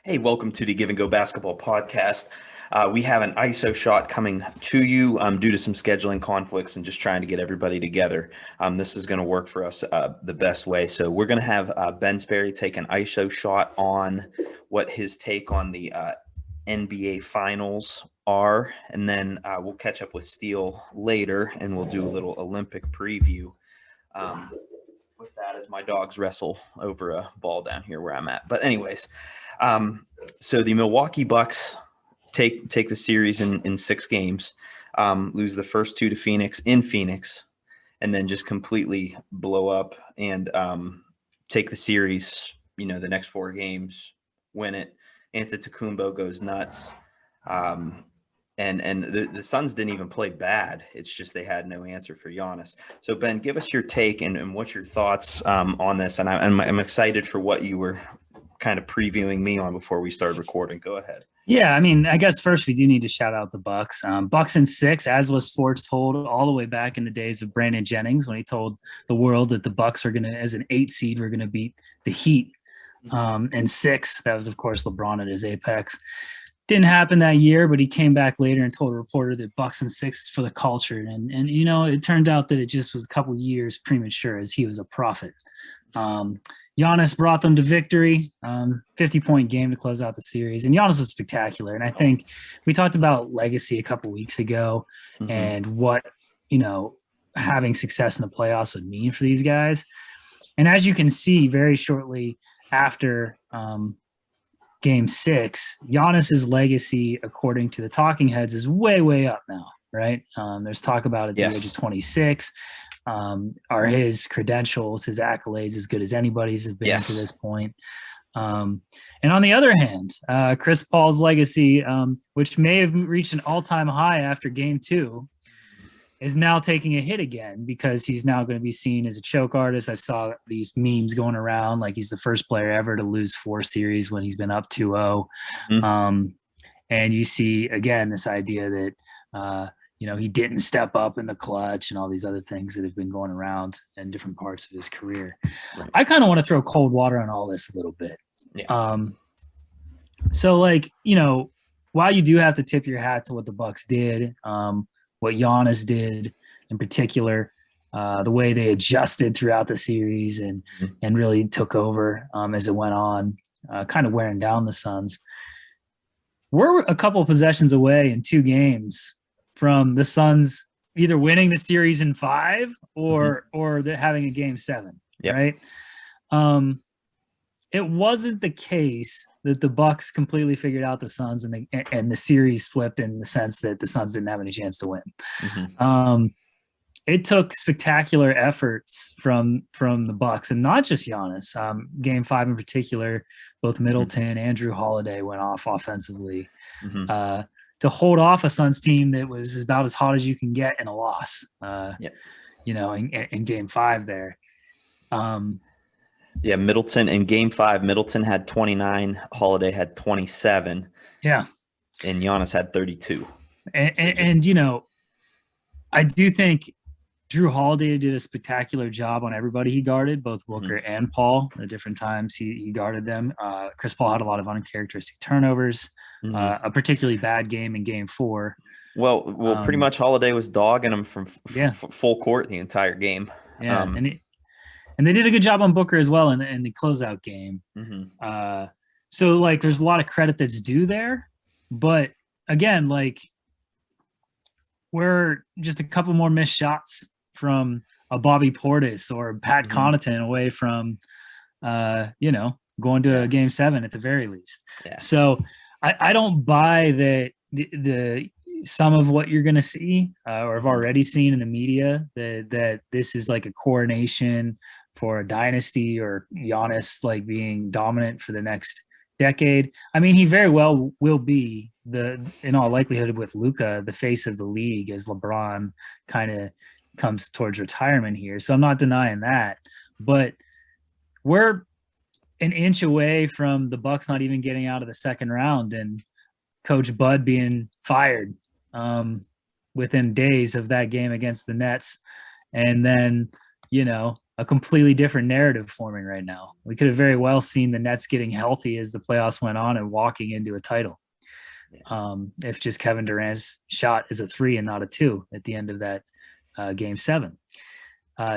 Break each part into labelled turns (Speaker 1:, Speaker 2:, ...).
Speaker 1: Hey, welcome to the Give and Go Basketball Podcast. We have an ISO shot coming to you due to some scheduling conflicts and just trying to get everybody together. This is going to work for us the best way. So we're going to have Ben Sperry take an ISO shot on what his take on the NBA Finals are, and then we'll catch up with Steele later, and we'll do a little Olympic preview. With that, as my dogs wrestle over a ball down here where I'm at. But anyways. So the Milwaukee Bucks take the series in 6 games, lose the first 2 to Phoenix in Phoenix, and then just completely blow up and take the series. The next 4 games, win it. Antetokounmpo goes nuts, and the Suns didn't even play bad. It's just they had no answer for Giannis. So Ben, give us your take and what's your thoughts on this. And I'm excited for what you were kind of previewing me on before we started recording. Go ahead.
Speaker 2: Yeah, I mean, I guess first we do need to shout out the Bucks. Bucks in 6, as was foretold all the way back in the days of Brandon Jennings when he told the world that the Bucks are going to, as an 8 seed, we're going to beat the Heat. And 6, that was, of course, LeBron at his apex. Didn't happen that year, but he came back later and told a reporter that Bucks in 6 is for the culture. And it turned out that it just was a couple years premature as he was a prophet. Giannis brought them to victory, 50-point game to close out the series. And Giannis was spectacular. And I think we talked about legacy a couple weeks ago and what, having success in the playoffs would mean for these guys. And as you can see, very shortly after Game 6, Giannis's legacy, according to the talking heads, is way, way up now, right? There's talk about at the age of 26. Are his credentials, his accolades as good as anybody's have been to this point? And on the other hand, Chris Paul's legacy, which may have reached an all-time high after Game 2, is now taking a hit again because he's now going to be seen as a choke artist. I saw these memes going around like he's the first player ever to lose 4 series when he's been up 2-0. And you see, again, this idea that he didn't step up in the clutch and all these other things that have been going around in different parts of his career. Right. I kind of want to throw cold water on all this a little bit. Yeah. So while you do have to tip your hat to what the Bucks did, what Giannis did in particular, the way they adjusted throughout the series and really took over as it went on, kind of wearing down the Suns. We're a couple of possessions away in 2 games from the Suns either winning the series in 5 or having a Game 7, right? It wasn't the case that the Bucks completely figured out the Suns and the series flipped in the sense that the Suns didn't have any chance to win. It took spectacular efforts from the Bucks, and not just Giannis. Game 5 in particular, both Middleton and Jrue Holiday went off offensively. To hold off a Suns team that was about as hot as you can get in a loss, in Game 5 there.
Speaker 1: Middleton in Game 5, Middleton had 29, Holiday had 27.
Speaker 2: Yeah.
Speaker 1: And Giannis had 32.
Speaker 2: And I do think Jrue Holiday did a spectacular job on everybody he guarded, both Booker and Paul. The different times he guarded them. Chris Paul had a lot of uncharacteristic turnovers. A particularly bad game in Game 4.
Speaker 1: Well, pretty much Holiday was dogging him from full court the entire game.
Speaker 2: Yeah, and they did a good job on Booker as well in the closeout game. So there's a lot of credit that's due there, but again, we're just a couple more missed shots from a Bobby Portis or Pat Connaughton away from, going to a Game 7 at the very least. Yeah. So I don't buy that the some of what you're going to see or have already seen in the media that this is like a coronation for a dynasty or Giannis being dominant for the next decade. I mean, he very well will be in all likelihood with Luka, the face of the league as LeBron kind of comes towards retirement here. So I'm not denying that, but we're an inch away from the Bucks not even getting out of the second round and Coach Bud being fired within days of that game against the Nets. And then, a completely different narrative forming right now. We could have very well seen the Nets getting healthy as the playoffs went on and walking into a title. If just Kevin Durant's shot is a 3 and not a 2 at the end of that game 7.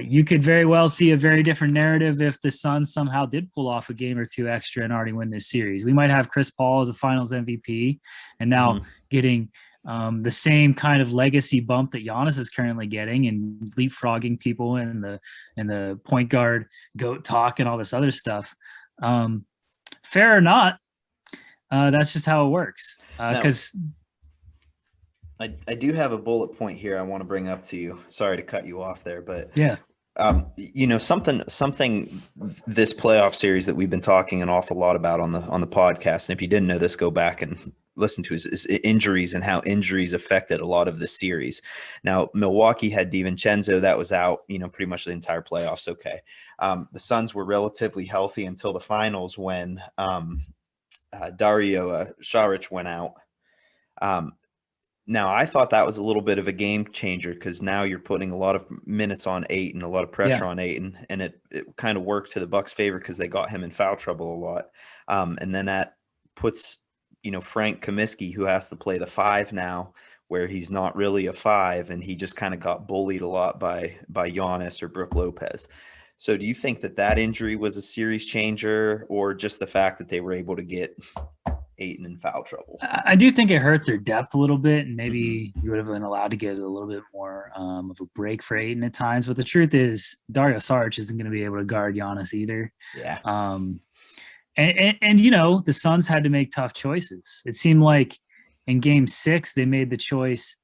Speaker 2: You could very well see a very different narrative if the Suns somehow did pull off a game or 2 extra and already win this series. We might have Chris Paul as a finals MVP and now getting the same kind of legacy bump that Giannis is currently getting and leapfrogging people in the point guard GOAT talk and all this other stuff. Fair or not, that's just how it works. Because
Speaker 1: I do have a bullet point here I want to bring up to you. Sorry to cut you off there, but
Speaker 2: yeah,
Speaker 1: something this playoff series that we've been talking an awful lot about on the podcast. And if you didn't know this, go back and listen to is injuries and how injuries affected a lot of the series. Now, Milwaukee had DiVincenzo that was out, pretty much the entire playoffs. Okay. The Suns were relatively healthy until the finals when Dario Saric went out. Now, I thought that was a little bit of a game changer because now you're putting a lot of minutes on Ayton, a lot of pressure on Ayton, and it kind of worked to the Bucks' favor because they got him in foul trouble a lot. And then that puts, Frank Kaminsky, who has to play the 5 now, where he's not really a 5, and he just kind of got bullied a lot by Giannis or Brook Lopez. So do you think that injury was a series changer, or just the fact that they were able to get Ayton in foul trouble?
Speaker 2: I do think it hurt their depth a little bit, and maybe you would have been allowed to get a little bit more of a break for Ayton at times. But the truth is, Dario Saric isn't going to be able to guard Giannis either.
Speaker 1: Yeah.
Speaker 2: And the Suns had to make tough choices. It seemed like in Game 6 they made the choice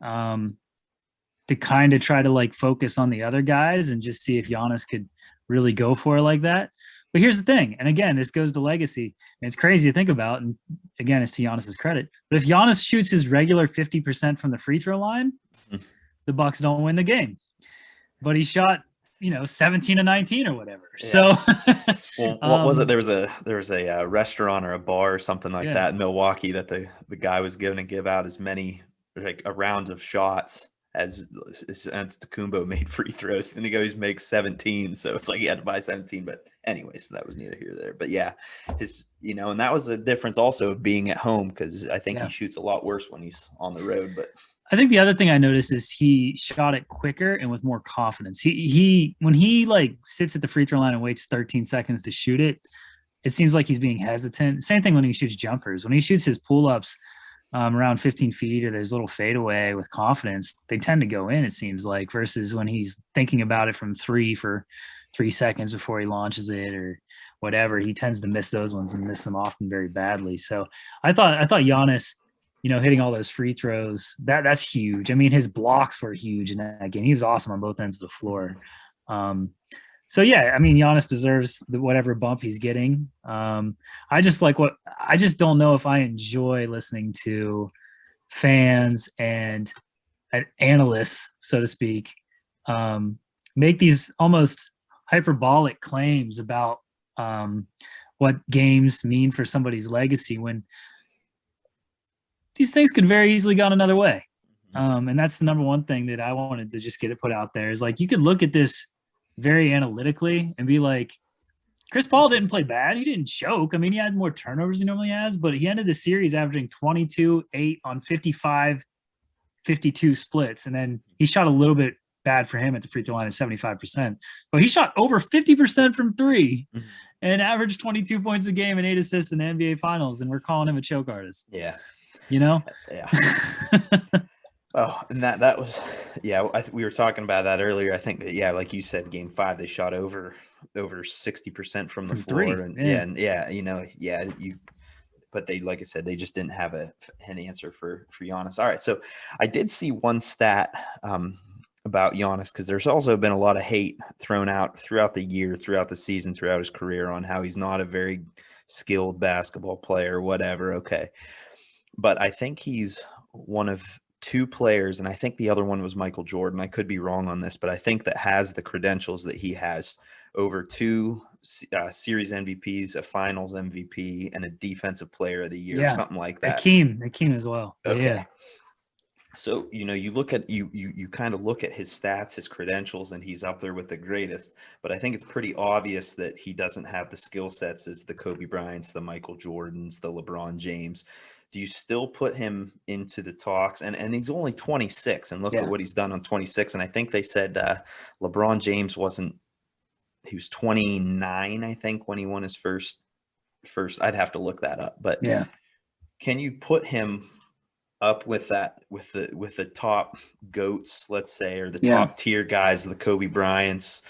Speaker 2: to kind of try to focus on the other guys and just see if Giannis could really go for it like that. But here's the thing, and again, this goes to legacy, and it's crazy to think about, and again, it's to Giannis's credit. But if Giannis shoots his regular 50% from the free throw line, the Bucks don't win the game. But he shot, 17 to 19 or whatever. Yeah. So,
Speaker 1: well, what was it? There was a restaurant or a bar or something like that in Milwaukee that the guy was going to give out as many a round of shots as Antetokounmpo made free throws. Then he goes makes 17, so it's like he had to buy 17. But anyways, that was neither here nor there. But yeah, and that was the difference also of being at home, because I think he shoots a lot worse when he's on the road. But
Speaker 2: I think the other thing I noticed is he shot it quicker and with more confidence. He when he sits at the free throw line and waits 13 seconds to shoot it, it seems like he's being hesitant. Same thing when he shoots jumpers. When he shoots his pull-ups around 15 feet or there's a little fadeaway with confidence, they tend to go in, it seems like, versus when he's thinking about it from 3 for 3 seconds before he launches it or whatever, he tends to miss those ones and miss them often very badly. So I thought Giannis, hitting all those free throws, that's huge. I mean, his blocks were huge in that game. He was awesome on both ends of the floor. So yeah, I mean, Giannis deserves whatever bump he's getting. I just don't know if I enjoy listening to fans and analysts, so to speak, make these almost hyperbolic claims about what games mean for somebody's legacy when these things could very easily gone another way. And that's the number one thing that I wanted to just get it put out there is you could look at this very analytically and be like, Chris Paul didn't play bad. He didn't choke. I mean, he had more turnovers than he normally has, but he ended the series averaging 22, 8 on 55, 52 splits. And then he shot a little bit bad for him at the free throw line at 75%, but he shot over 50% from 3 and averaged 22 points a game and 8 assists in the NBA finals. And we're calling him a choke artist.
Speaker 1: Yeah.
Speaker 2: Yeah.
Speaker 1: Oh, and that was, we were talking about that earlier. I think that, like you said, Game 5, they shot over 60% from the floor.
Speaker 2: 3.
Speaker 1: But they, like I said, they just didn't have an answer for Giannis. All right. So I did see one stat about Giannis, because there's also been a lot of hate thrown out throughout the year, throughout the season, throughout his career on how he's not a very skilled basketball player, whatever. Okay. But I think he's one of 2 players, and I think the other one was Michael Jordan. I could be wrong on this, but I think that has the credentials that he has over 2 series MVPs, a finals MVP, and a defensive player of the year, something like that.
Speaker 2: Hakeem as well.
Speaker 1: Okay.
Speaker 2: Yeah.
Speaker 1: So, you look at you kind of look at his stats, his credentials, and he's up there with the greatest. But I think it's pretty obvious that he doesn't have the skill sets as the Kobe Bryants, the Michael Jordans, the LeBron James. Do you still put him into the talks? And he's only 26, and look at
Speaker 2: Yeah.
Speaker 1: what he's done on 26. And I think they said LeBron James wasn't. He was 29, I think, when he won his first. I'd have to look that up, but
Speaker 2: Yeah.
Speaker 1: can you put him up with that with the top goats, let's say, or the
Speaker 2: Yeah.
Speaker 1: top tier guys, the Kobe Bryants,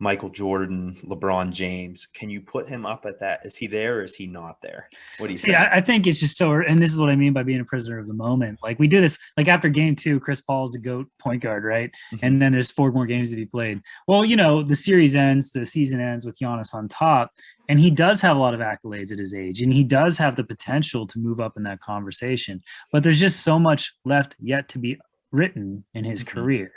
Speaker 1: Michael Jordan, LeBron James? Can you put him up at that? Is he there or is he not there? What do you
Speaker 2: See,
Speaker 1: think?
Speaker 2: I think it's just so, and this is what I mean by being a prisoner of the moment. Like we do this, like after game 2, Chris Paul's the GOAT point guard, right? And then there's 4 more games to be played. Well, the series ends, the season ends with Giannis on top, and he does have a lot of accolades at his age, and he does have the potential to move up in that conversation. But there's just so much left yet to be written in his career.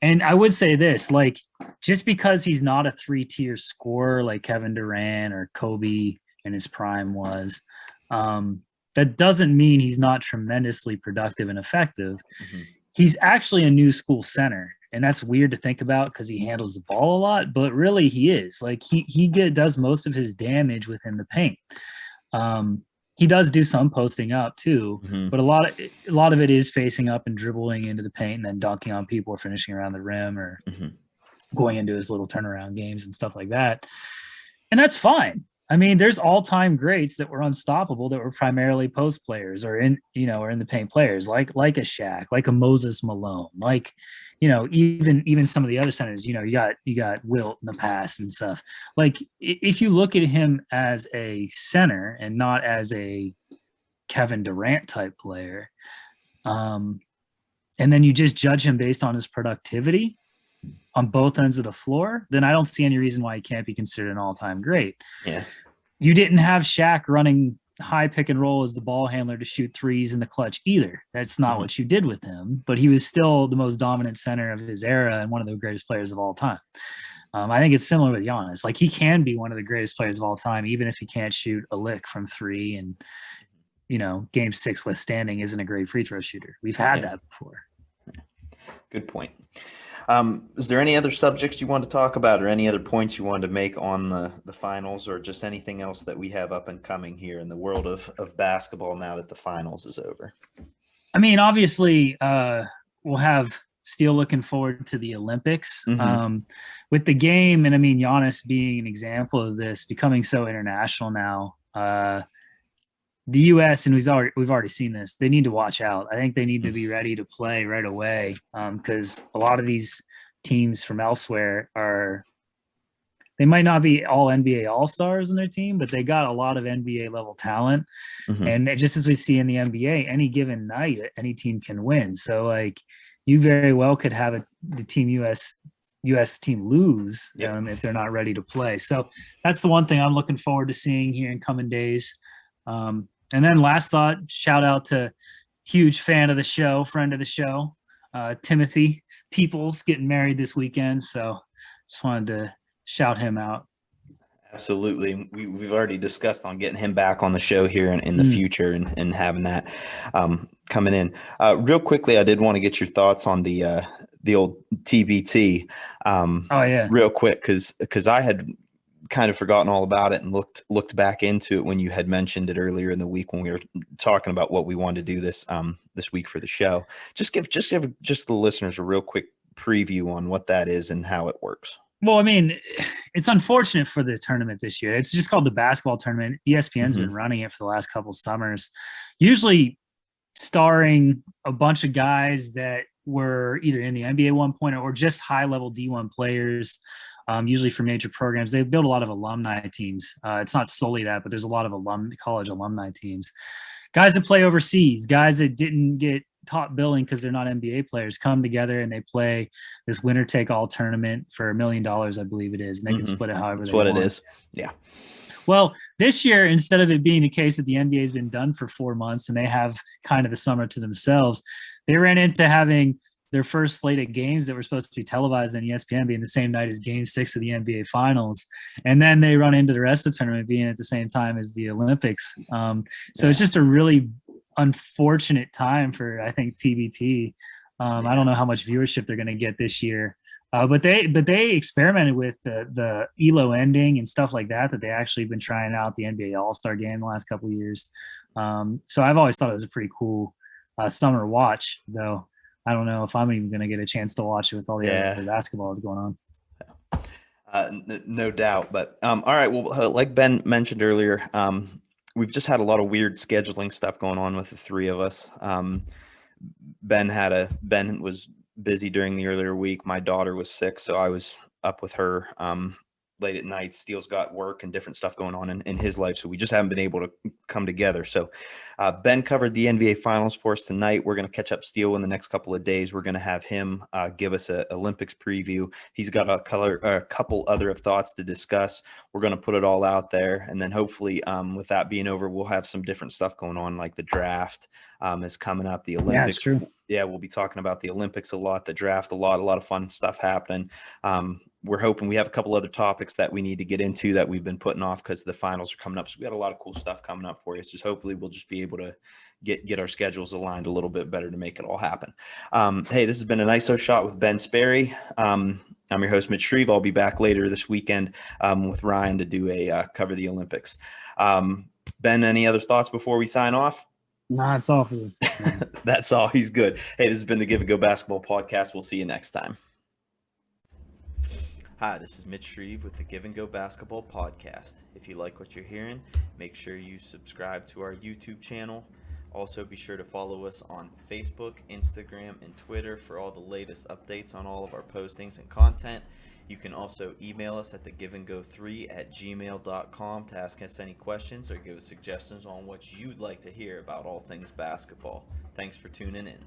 Speaker 2: And I would say this, like, just because he's not a 3-tier scorer like Kevin Durant or Kobe in his prime was, that doesn't mean he's not tremendously productive and effective. He's actually a new school center, and that's weird to think about because he handles the ball a lot, but really he is. Like, he does most of his damage within the paint. He does do some posting up too, but a lot of it is facing up and dribbling into the paint and then dunking on people or finishing around the rim or going into his little turnaround games and stuff like that. And that's fine. I mean, there's all-time greats that were unstoppable that were primarily post players or in the paint players, like a Shaq, like a Moses Malone, like, even some of the other centers, you got Wilt in the past and stuff. Like, if you look at him as a center and not as a Kevin Durant type player, and then you just judge him based on his productivity on both ends of the floor, then I don't see any reason why he can't be considered an all-time great.
Speaker 1: Yeah.
Speaker 2: You didn't have Shaq running high pick and roll as the ball handler to shoot threes in the clutch either. That's not what you did with him, but he was still the most dominant center of his era and one of the greatest players of all time. I think it's similar with Giannis. Like, he can be one of the greatest players of all time, even if he can't shoot a lick from 3 and, game 6 withstanding isn't a great free throw shooter. We've had that before.
Speaker 1: Good point. Is there any other subjects you want to talk about or any other points you wanted to make on the finals or just anything else that we have up and coming here in the world of basketball now that the finals is over?
Speaker 2: I mean, obviously, we'll have still looking forward to the Olympics with the game. And I mean, Giannis being an example of this, becoming so international now. The U.S., and we've already seen this, they need to watch out. I think they need to be ready to play right away because a lot of these teams from elsewhere they might not be all NBA All-Stars in their team, but they got a lot of NBA level talent. And just as we see in the NBA, any given night, any team can win. So, like, you very well could have the team U.S. team lose if they're not ready to play. So that's the one thing I'm looking forward to seeing here in coming days. And then last thought, shout out to huge fan of the show, friend of the show, Timothy Peoples, getting married this weekend. So just wanted to shout him out.
Speaker 1: Absolutely. We've already discussed on getting him back on the show here in the future and having that coming in. Real quickly, I did want to get your thoughts on the old TBT. Real quick, because I had kind of forgotten all about it and looked back into it when you had mentioned it earlier in the week when we were talking about what we wanted to do this week for the show. Just give the listeners a real quick preview on what that is and how it works.
Speaker 2: Well, I mean, it's unfortunate for the tournament this year. It's just called the basketball tournament. ESPN's been running it for the last couple summers, usually starring a bunch of guys that were either in the NBA at one point or just high-level D1 players, usually for major programs. They build a lot of alumni teams. It's not solely that, but there's a lot of college alumni teams. Guys that play overseas, guys that didn't get top billing because they're not NBA players, come together and they play this winner-take-all tournament for $1 million, I believe it is, and they can split it however they want.
Speaker 1: That's what it is. Yeah.
Speaker 2: Well, this year, instead of it being the case that the NBA has been done for 4 months and they have kind of the summer to themselves, they ran into having their first slate of games that were supposed to be televised on ESPN being the same night as Game 6 of the NBA Finals. And then they run into the rest of the tournament being at the same time as the Olympics. So it's just a really unfortunate time for, I think, TBT. I don't
Speaker 1: Yeah.
Speaker 2: know how much viewership they're going to get this year. But they experimented with the Elo ending and stuff like that they actually been trying out the NBA All-Star game the last couple of years. So I've always thought it was a pretty cool summer watch, though. I don't know if I'm even going to get a chance to watch it with all the
Speaker 1: Yeah.
Speaker 2: other basketball that's going on.
Speaker 1: No doubt. But all right. Well, like Ben mentioned earlier, we've just had a lot of weird scheduling stuff going on with the three of us. Ben was busy during the earlier week. My daughter was sick, so I was up with her late at night. Steele's got work and different stuff going on in his life, so we just haven't been able to come together. So Ben covered the NBA Finals for us tonight. We're going to catch up Steele in the next couple of days. We're going to have him give us an Olympics preview. He's got a couple other thoughts to discuss. We're going to put it all out there, and then hopefully, with that being over, we'll have some different stuff going on, like the draft is coming up. The
Speaker 2: Yeah, it's
Speaker 1: Olympics.
Speaker 2: true.
Speaker 1: Yeah, we'll be talking about the Olympics a lot, the draft a lot of fun stuff happening. We're hoping we have a couple other topics that we need to get into that we've been putting off because the finals are coming up. So we got a lot of cool stuff coming up for you. So just hopefully we'll just be able to get our schedules aligned a little bit better to make it all happen. Hey, this has been an ISO shot with Ben Sperry. I'm your host, Mitch Shreve. I'll be back later this weekend with Ryan to do a cover the Olympics. Ben, any other thoughts before we sign off?
Speaker 2: Nah, it's all for you.
Speaker 1: That's all. He's good. Hey, this has been the Give and Go Basketball Podcast. We'll see you next time. Hi, this is Mitch Shreve with the Give and Go Basketball Podcast. If you like what you're hearing, make sure you subscribe to our YouTube channel. Also, be sure to follow us on Facebook, Instagram, and Twitter for all the latest updates on all of our postings and content. You can also email us at thegiveandgo3@gmail.com to ask us any questions or give us suggestions on what you'd like to hear about all things basketball. Thanks for tuning in.